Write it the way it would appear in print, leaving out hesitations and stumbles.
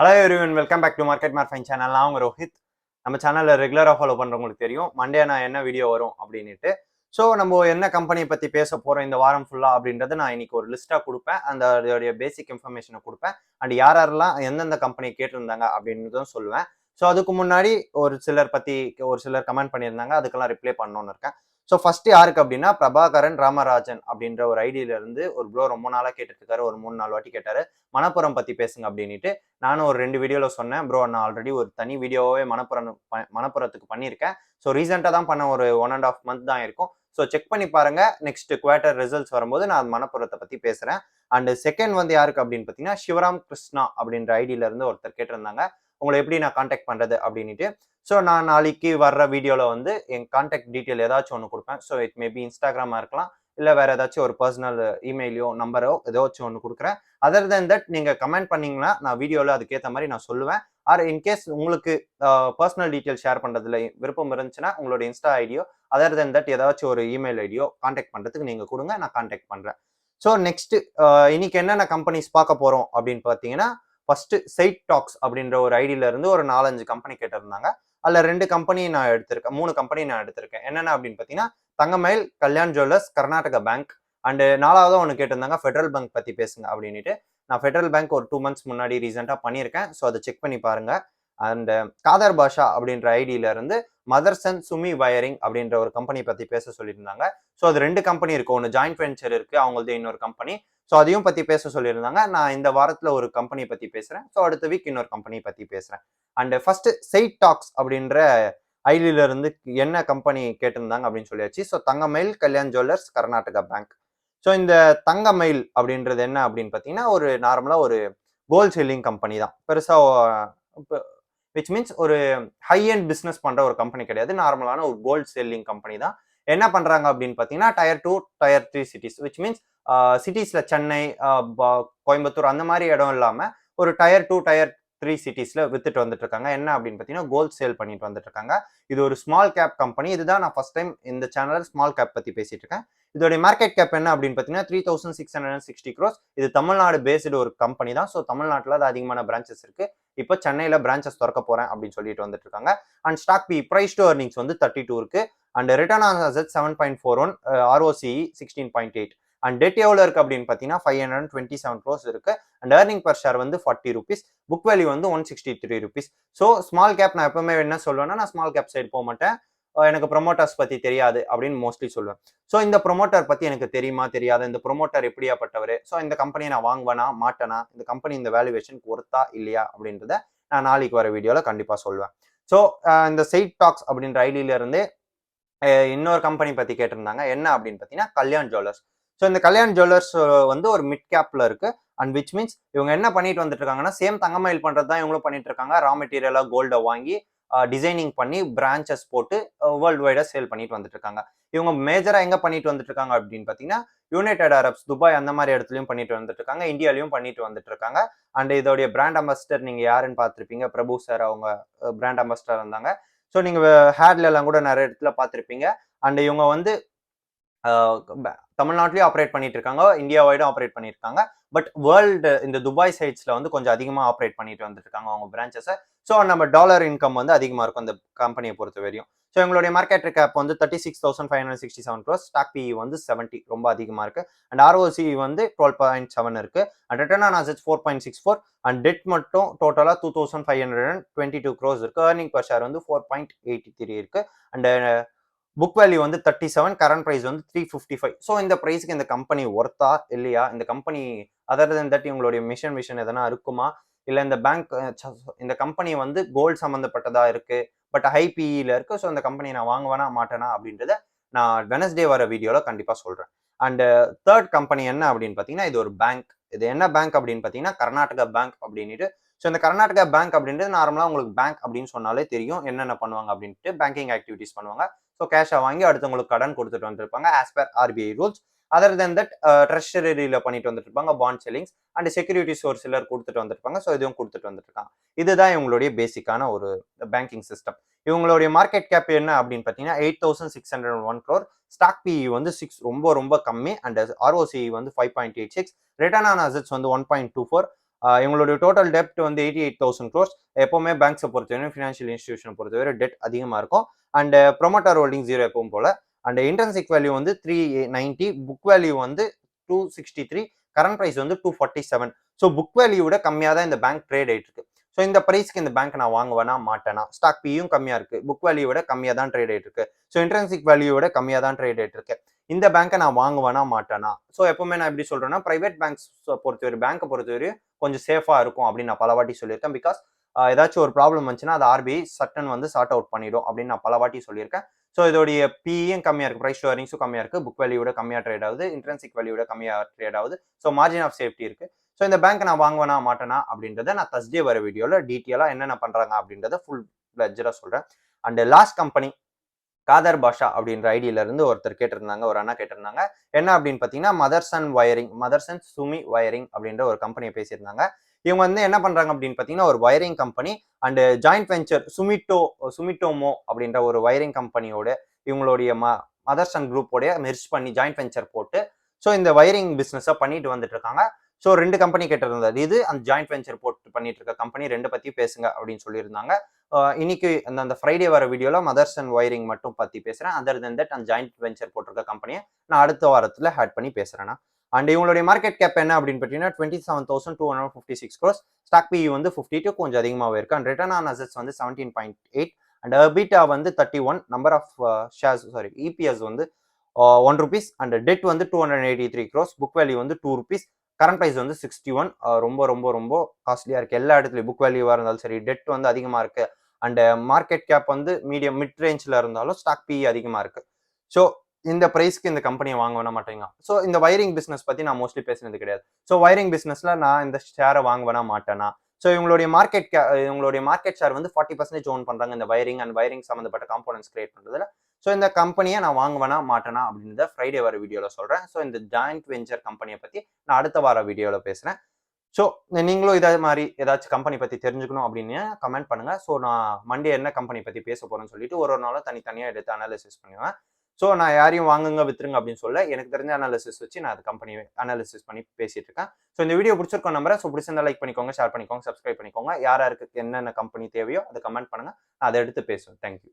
Hello everyone, welcome back to market morphine channel. நான் உங்க ரோஹித். நம்ம சேனலில் ரெகுலராக ஃபாலோ பண்ணுறவங்களுக்கு தெரியும் மண்டே நான் என்ன வீடியோ வரும் அப்படின்ட்டு. ஸோ நம்ம என்ன கம்பெனியை பற்றி பேச போகிறோம் இந்த வாரம் ஃபுல்லாக அப்படின்றத நான் இன்னைக்கு ஒரு லிஸ்ட்டாக கொடுப்பேன். அதோடைய பேசிக் இன்ஃபர்மேஷனை கொடுப்பேன். அண்ட் யாரெல்லாம் எந்தெந்த கம்பெனி கேட்டிருந்தாங்க அப்படின்றதும் சொல்லுவேன். ஸோ அதுக்கு முன்னாடி ஒரு சிலர் கமெண்ட் பண்ணியிருந்தாங்க, அதுக்கெல்லாம் ரிப்ளை பண்ணணும்னு இருக்கேன். ஸோ ஃபர்ஸ்ட் யாருக்கு அப்படின்னா பிரபாகரன் ராமராஜன் அப்படின்ற ஒரு ஐடியில இருந்து ஒரு ப்ரோ ரொம்ப நாளாக கேட்டுட்டு இருக்காரு. ஒரு 3-4 வாட்டி கேட்டாரு, மணப்புரம் பற்றி பேசுங்க அப்படின்ட்டு. நானும் ஒரு 2 வீடியோவில் சொன்னேன், ப்ரோ நான் ஆல்ரெடி ஒரு தனி வீடியோவே மணப்புறத்துக்கு பண்ணியிருக்கேன். ஸோ ரீசெண்டாக தான் பண்ண, ஒரு 1.5 மந்த் தான் இருக்கும். ஸோ செக் பண்ணி பாருங்க. நெக்ஸ்ட் குவார்ட்டர் ரிசல்ட்ஸ் வரும்போது நான் மணப்புறத்தை பற்றி பேசுகிறேன். அண்ட் செகண்ட் வந்து யாருக்கு அப்படின்னு பார்த்தீங்கன்னா சிவராம் கிருஷ்ணா அப்படின்ற ஐடியில இருந்து ஒருத்தர் கேட்டிருந்தாங்க, உங்களை எப்படி நான் காண்டாக்ட் பண்ணுறது அப்படின்ட்டு. ஸோ நான் நாளைக்கு வர்ற வீடியோவில் வந்து என் காண்டாக்ட் டீட்டெயில் ஏதாச்சும் ஒன்று கொடுப்பேன். ஸோ இட் மேபி இன்ஸ்டாகிராமாக இருக்கலாம், இல்லை வேறு ஏதாச்சும் ஒரு பர்சனல் இமெயிலையோ நம்பரோ ஏதாச்சும் ஒன்று கொடுக்குறேன். அதர் தென் தட் நீங்கள் கமெண்ட் பண்ணீங்கன்னா நான் வீடியோவில் அதுக்கேற்ற மாதிரி நான் சொல்லுவேன். ஆர் இன்கேஸ் உங்களுக்கு பர்சனல் டீட்டெயில் ஷேர் பண்ணுறதுல விருப்பம் இருந்துச்சுன்னா உங்களோட இன்ஸ்டா ஐடியோ அதர் தென் தட் ஏதாச்சும் ஒரு இமெயில் ஐடியோ காண்டாக்ட் பண்ணுறதுக்கு நீங்கள் கொடுங்க, நான் காண்டாக்ட் பண்ணுறேன். ஸோ நெக்ஸ்ட் இன்னைக்கு என்னென்ன கம்பெனிஸ் பார்க்க போகிறோம் அப்படின்னு பார்த்தீங்கன்னா, ஃபர்ஸ்ட் சைட் டாக்ஸ் அப்படின்ற ஒரு ஐடியில இருந்து ஒரு 4-5 கம்பெனி கேட்டிருந்தாங்க. அதில் 2 கம்பெனி நான் எடுத்திருக்கேன், 3 கம்பெனி நான் எடுத்திருக்கேன். என்னென்ன அப்படின்னு பார்த்தீங்கன்னா, Thangamayil, Kalyan jewellers, Karnataka bank. And 4வது ஒன்று கேட்டிருந்தாங்க, ஃபெடரல் பேங்க் பற்றி பேசுங்க அப்படின்ட்டு. நான் ஃபெடரல் பேங்க் ஒரு 2 மந்த்ஸ் முன்னாடி ரீசெண்டாக பண்ணியிருக்கேன். ஸோ அதை செக் பண்ணி பாருங்க. அண்ட் காதர் பாஷா அப்படின்ற ஐடியில இருந்து மதர்சன் சுமி வயரிங் அப்படின்ற ஒரு கம்பெனி பற்றி பேச சொல்லியிருந்தாங்க. ஸோ அது 2 கம்பெனி இருக்கு, ஒன்று ஜாயிண்ட் வெஞ்சர் இருக்கு, அவங்களது இன்னொரு கம்பெனி. ஸோ அதையும் பற்றி பேச சொல்லியிருந்தாங்க. நான் இந்த வாரத்தில் ஒரு கம்பெனி பற்றி பேசுகிறேன். ஸோ அடுத்த வீக் இன்னொரு கம்பெனி பற்றி பேசுகிறேன். அண்ட் ஃபர்ஸ்ட் சைட் டாக்ஸ் அப்படின்ற ஐடியில இருந்து என்ன கம்பெனி கேட்டிருந்தாங்க அப்படின்னு சொல்லியாச்சு. So Thangamayil, Kalyan jewellers, Karnataka bank. So இந்த தங்கமயில் அப்படின்றது என்ன அப்படின்னு பார்த்தீங்கன்னா, ஒரு நார்மலாக ஒரு கோல்ட் செல்லிங் கம்பெனி தான். பெருசாக விச் மீன்ஸ் ஒரு ஹை அண்ட் பிஸ்னஸ் பண்ணுற ஒரு கம்பெனி கிடையாது. நார்மலான ஒரு கோல்ட் செல்லிங் கம்பெனி தான். என்ன பண்ணுறாங்க அப்படின்னு பார்த்தீங்கன்னா, tier 2, tier 3 cities, which means சிட்டிஸில் சென்னை, கோயம்புத்தூர் அந்த மாதிரி இடம் இல்லாமல் ஒரு டயர் 2, டயர் 3 சிட்டிஸில் வித்துட்டு வந்துட்டு இருக்காங்க. என்ன அப்படின்னு பார்த்தீங்கன்னா, கோல்ட் சேல் பண்ணிட்டு வந்துட்டு இருக்காங்க. இது ஒரு ஸ்மால் கேப் கம்பெனி. இதுதான் நான் ஃபர்ஸ்ட் டைம் இந்த சேனலில் ஸ்மால் கேப் பற்றி பேசிட்டு இருக்கேன். இதோடைய மார்க்கெட் கேப் என்ன அப்படின்னு பார்த்தீங்கன்னா 3660 crores. இது தமிழ்நாடு பேஸ்டு ஒரு கம்பெனி தான். ஸோ தமிழ்நாட்டில் அது அதிகமான பிரான்ச்சஸ் இருக்கு. இப்போ சென்னையில் பிரான்ச்சஸ் திறக்க போறேன் அப்படின்னு சொல்லிட்டு வந்துட்டு இருக்காங்க. And stock P price to earnings வந்து 32 இருக்கு. And return on asset 7.41, ROCE 16.8. And debt எவ்வளோ இருக்கு அப்படின்னு பார்த்தீங்கன்னா 527 crores இருக்கு. அண்ட் ஏர்னிங் பர் ஷேர் வந்து 40 rupees. புக் வேல்யூ வந்து 163 rupees. ஸோ ஸ்மால் கேப் நான் எப்பவுமே என்ன சொல்லுவேன்னா, நான் ஸ்மால் கேப் சைடு போக மாட்டேன். எனக்கு ப்ரொமோட்டர்ஸ் பற்றி தெரியாது அப்படின்னு மோஸ்ட்லி சொல்லுவேன். ஸோ இந்த ப்ரொமோட்டர் பற்றி எனக்கு தெரியுமா தெரியாது, இந்த ப்ரொமோட்டர் எப்படியாப்பட்டவர், ஸோ இந்த கம்பெனியை நான் வாங்குவேனா மாட்டேனா, இந்த கம்பெனி இந்த வேல்யூவேஷனுக்கு ஒர்த்தா இல்லையா அப்படின்றத நான் நாளைக்கு வர வீடியோவில் கண்டிப்பாக சொல்லுவேன். ஸோ இந்த சைட் டாக்ஸ் அப்படின்ற ஐடியில இருந்து இன்னொரு கம்பெனி பற்றி கேட்டிருந்தாங்க. என்ன அப்படின்னு பார்த்தீங்கன்னா, கல்யாண் ஜுவல்லர்ஸ். ஸோ இந்த கல்யாண் ஜுவல்லர்ஸ் வந்து ஒரு மிட் கேப்ல இருக்கு. அண்ட் விச் மீன்ஸ் இவங்க என்ன பண்ணிட்டு வந்துட்டு இருக்காங்கன்னா, சேம் தங்கமயில் பண்றது தான் இவங்களும் பண்ணிட்டு இருக்காங்க. ரா மெட்டீரியலா கோல்டை வாங்கி டிசைனிங் பண்ணி பிரான்ச்சஸ் போட்டு வேர்ல்டு வைடா சேல் பண்ணிட்டு வந்துட்டு இருக்காங்க. இவங்க மேஜரா எங்க பண்ணிட்டு வந்துட்டு இருக்காங்க அப்படின்னு பார்த்தீங்கன்னா, யுனைடெட் அரப்ஸ், துபாய் அந்த மாதிரி இடத்துலயும் பண்ணிட்டு வந்துட்டு இருக்காங்க. இந்தியாலையும் பண்ணிட்டு வந்துட்டு இருக்காங்க. அண்ட் இதோடைய பிராண்ட் அம்பாசிடர் நீங்க யாருன்னு பார்த்துருப்பீங்க, பிரபு சார். அவங்க பிராண்ட் அம்பாசிடர் இருந்தாங்க. ஸோ நீங்க ஹேட்ல எல்லாம் கூட நிறைய இடத்துல பார்த்துருப்பீங்க. அண்ட் இவங்க வந்து தமிழ்நாட்டிலையும் ஆப்ரேட் பண்ணிட்டு இருக்காங்க, இந்தியா வைடும் ஆப்ரேட் பண்ணியிருக்காங்க. பட் வேர்ல்டு இந்த துபாய் சைட்ஸ்ல வந்து கொஞ்சம் அதிகமாக ஆப்ரேட் பண்ணிட்டு வந்துட்டு இருக்காங்க அவங்க பிரான்ச்சஸை. ஸோ நம்ம டாலர் இன்கம் வந்து அதிகமாக இருக்கும் அந்த கம்பெனியை பொறுத்த வரையும். ஸோ எங்களுடைய மார்க்கெட் கேப் வந்து 36,567 crores. ஸ்டாக் PE வந்து 70, ரொம்ப அதிகமாக இருக்கு. அண்ட் ROCE வந்து 12.7 இருக்கு. And return on assets 4.64. And debt மட்டும் டோட்டலாக 2,522 crores இருக்கு. ஏர்னிங் பர் ஷேர் வந்து 4.83 இருக்கு. அண்ட் புக் வேல்யூ வந்து 37, கரண்ட் ப்ரைஸ் வந்து 355. ஸோ இந்த ப்ரைஸ்க்கு இந்த கம்பெனி ஒர்த்தா இல்லையா, இந்த கம்பெனி அதர் தென் தட் இவங்களுடைய மிஷன் எதனா இருக்குமா, இல்லை இந்த பேங்க் இந்த கம்பெனி வந்து கோல்டு சம்மந்தப்பட்டதா இருக்கு, பட் ஹை பிஇல இருக்கு. ஸோ இந்த கம்பெனி நான் வாங்குவேனா மாட்டேனா அப்படின்றத நான் வெனஸ்டே வர வீடியோவில் கண்டிப்பாக சொல்கிறேன். அண்ட் தேர்ட் கம்பெனி என்ன அப்படின்னு பார்த்தீங்கன்னா, இது ஒரு பேங்க். இது என்ன பேங்க் அப்படின்னு பார்த்தீங்கன்னா, கர்நாடகா பேங்க் அப்படின்ட்டு. ஸோ இந்த கர்நாடகா பேங்க் அப்படின்றது நார்மலாக உங்களுக்கு பேங்க் அப்படின்னு சொன்னாலே தெரியும் என்னென்ன பண்ணுவாங்க அப்படின்ட்டு. பேங்கிங் ஆக்டிவிட்டிஸ் பண்ணுவாங்க. ஸோ கேஷை வாங்கி அடுத்தவங்களுக்கு கடன் கொடுத்துட்டு வந்துருப்பாங்க as per RBI rules. Other than that ட்ரெஷரியில் பண்ணிட்டு வந்துட்டு இருப்பாங்க பாண்ட் செல்லிங்ஸ். அண்ட் செக்யூரிட்டிஸ் ஒரு சிலர் கொடுத்துட்டு வந்துருப்பாங்க. ஸோ இதுவும் கொடுத்துட்டு வந்துட்டு இருக்காங்க. இதுதான் இவங்களுடைய பேசிக்கான ஒரு பேங்கிங் சிஸ்டம். இவங்களுடைய மார்க்கெட் கேப் என்ன அப்படின்னு பார்த்தீங்கன்னா 8,601 crore. ஸ்டாக் PE வந்து 6, ரொம்ப ரொம்ப கம்மி. அண்ட் ROCE வந்து 5.86. ரிட்டர்ன் ஆன் அசெட்ஸ் வந்து 1.24. இவங்களுடைய டோட்டல் டெப்ட் வந்து 88,000 crores. எப்பவுமே பேங்க்ஸை பொறுத்தவரை ஃபினான்ஷியல் இன்ஸ்டிடியூஷனை பொறுத்தவரை டெட் அதிகமாக இருக்கும். அண்ட் ப்ரொமோட்டர் ஹோல்டிங் 0 எப்பவும் போல. அண்ட் இன்ட்ரென்சிக் வேல்யூ வந்து 390, புக் வேல்யூ வந்து 263, கரண்ட் ப்ரைஸ் வந்து 247. ஸோ புக் வேல்யூ விட கம்மியாக தான் இந்த பேங்க் ட்ரேட் ஆயிட்டு இருக்கு. ஸோ இந்த ப்ரைஸ்க்கு இந்த பேங்க் நான் வாங்குவேனா மாட்டேனா? ஸ்டாக் பியும் கம்மியாக இருக்கு, புக் வேல்யூ விட கம்மியாக தான் ட்ரேட் ஆயிட்டு இருக்கு. ஸோ இன்ட்ரென்சிக் வேல்யூ விட கம்மியாக தான் ட்ரேட் ஆயிட்டு இருக்கு. இந்த பேங்கை நான் வாங்குவேனா மாட்டேனா? ஸோ எப்பவுமே நான் எப்படி சொல்றேன்னா, பிரைவேட் பேங்க்ஸ் பொறுத்தவரை பேங்கை பொறுத்தவரை கொஞ்சம் சேஃபா இருக்கும் அப்படின்னு நான் பல வாட்டி சொல்லியிருக்கேன். பிகாஸ் ஏதாச்சும் ஒரு ப்ராப்ளம் வந்துச்சுன்னா அது ஆர்பிஐ சட்டன் வந்து சார்ட் அவுட் பண்ணிடும் அப்படின்னு நான் பல வாட்டி சொல்லியிருக்கேன். ஸோ இதோடைய பியும் கம்மியாக இருக்கு, ப்ரைஸ் டு ஏர்னிங்ஸும் கம்மியாக இருக்கு, புக் வேல்யூட கம்மியாக ட்ரேட் ஆகுது, இன்ட்ரென்சிக் வேல்யூட கம்மியாக ட்ரேட் ஆகுது. ஸோ மார்ஜின் ஆஃப் சேஃப்டி இருக்கு. ஸோ இந்த பேங்க் நான் வாங்குவேனா மாட்டேனா அப்படின்றத நான் தர்ஸ்டே வர வீடியோவில் டீட்டெயிலாக என்னென்ன பண்றாங்க அப்படின்றத ஃபுல் பிளட்ஜரா சொல்றேன். அண்ட் லாஸ்ட் கம்பெனி காதர் பாஷா அப்படின்ற ஐடியில இருந்து ஒருத்தர் கேட்டிருந்தாங்க, ஒரு அண்ணா கேட்டிருந்தாங்க. என்ன அப்படின்னு பார்த்தீங்கன்னா, மதர்சன் சுமி வயரிங் அப்படின்ற ஒரு கம்பெனியை பேசியிருந்தாங்க. இவங்க வந்து என்ன பண்றாங்க அப்படின்னு பார்த்தீங்கன்னா, ஒரு wiring company and joint venture Sumitomo அப்படின்ற ஒரு வயரிங் கம்பெனியோட இவங்களுடைய மதர்சன் குரூப்போடைய மெர்ஜ் பண்ணி ஜாயிண்ட் வெஞ்சர் போட்டு ஸோ இந்த வயரிங் பிஸ்னஸை பண்ணிட்டு வந்துட்டு இருக்காங்க. ஸோ 2 கம்பெனி கேட்டிருந்தது, இது அந்த ஜாயிண்ட் வெஞ்சர் போட்டு பண்ணிட்டு இருக்க கம்பெனி 2 பத்தி பேசுங்க அப்படின்னு சொல்லியிருந்தாங்க. இன்னைக்கு அந்த ஃப்ரைடே வர வீடியோல மதர்சன் வயரிங் மட்டும் பத்தி பேசுறேன். அதர் தென் தட் அந்த ஜாயிண்ட் வெஞ்சர் போட்டிருக்க கம்பெனியை நான் அடுத்த வாரத்துல ஆட் பண்ணி பேசுறேன்னா. அண்ட் இவங்களுடைய மார்க்கெட் கேப் என்ன அப்படின்னு பார்த்தீங்கன்னா 27,256 crores. ஸ்டாக் பி வந்து 52 கொஞ்சம் அதிகமாகவே இருக்கு. அண்ட் ரிட்டர்ன் ஆன் அசெட்ஸ் வந்து 17.8. அண்ட் EBITDA வந்து 31, நம்பர் ஆஃப் ஷேர்ஸ் இபிஎஸ் வந்து 1 rupees. அண்ட் டெட் வந்து 283 crores, புக் வேல்யூ வந்து 2 rupees, கரண்ட் ப்ரைஸ் வந்து 61. ரொம்ப ரொம்ப ரொம்ப காஸ்ட்லியா இருக்கு எல்லா இடத்துலையும், புக் வேல்யூவா இருந்தாலும் சரி, டெட் வந்து அதிகமா இருக்கு. அண்ட் மார்க்கெட் கேப் வந்து மிட் ரேஞ்சில் இருந்தாலும் ஸ்டாக் பி அதிகமாக இருக்கு. ஸோ இந்த ப்ரைஸ்க்கு இந்த கம்பெனியை வாங்க வேணா மாட்டேங்க. ஸோ இந்த வயரிங் பிஸ்னஸ் பற்றி நான் மோஸ்ட்லி பேசினது கிடையாது. ஸோ வயரிங் பிஸ்னஸில் நான் இந்த ஷேரை வாங்க வேணா மாட்டேனா? ஸோ இவங்களுடைய மார்க்கெட் ஷேர் வந்து 40% ஓன் பண்ணுறாங்க இந்த வயரிங் அண்ட் வயரிங் சம்மந்தப்பட்ட காம்போனன்ட்ஸ் கிரியேட் பண்ணுறதுல. ஸோ இந்த கம்பெனியை நான் வாங்க வேணா மாட்டேனா அப்படின்றத ஃப்ரைடே வர வீடியோவில் சொல்கிறேன். ஸோ இந்த ஜாயிண்ட் வெஞ்சர் கம்பெனியை பற்றி நான் அடுத்த வார வீடியோவில் பேசுகிறேன். ஸோ நீங்களும் இதே மாதிரி ஏதாச்சும் கம்பெனி பற்றி தெரிஞ்சுக்கணும் அப்படின்னு கமெண்ட் பண்ணுங்க. ஸோ நான் மண்டே என்ன கம்பெனி பற்றி பேச போறேன்னு சொல்லிட்டு ஒரு நாளும் தனித்தனியாக எடுத்து அனாலிசிஸ் பண்ணுவேன். ஸோ நான் யாரையும் வாங்குங்க வித்துருங்க அப்படின்னு சொல்ல, எனக்கு தெரிஞ்ச அனாலிசிஸ் வச்சு நான் அது கம்பெனி அனாலிசிஸ் பண்ணி பேசிட்டு இருக்கேன். ஸோ இந்த வீடியோ பிடிச்சிருக்கோம் நம்புறேன். ஸோ பிடிச்சிருந்தா லைக் பண்ணிக்கோங்க, ஷேர் பண்ணிக்கோங்க, சப்ஸ்கிரைப் பண்ணிக்கோங்க. யாருக்கு என்னென்ன கம்பெனி தேவையோ அதை கமெண்ட் பண்ணுங்க, நான் அதை எடுத்து பேசுவேன். தேங்க்யூ.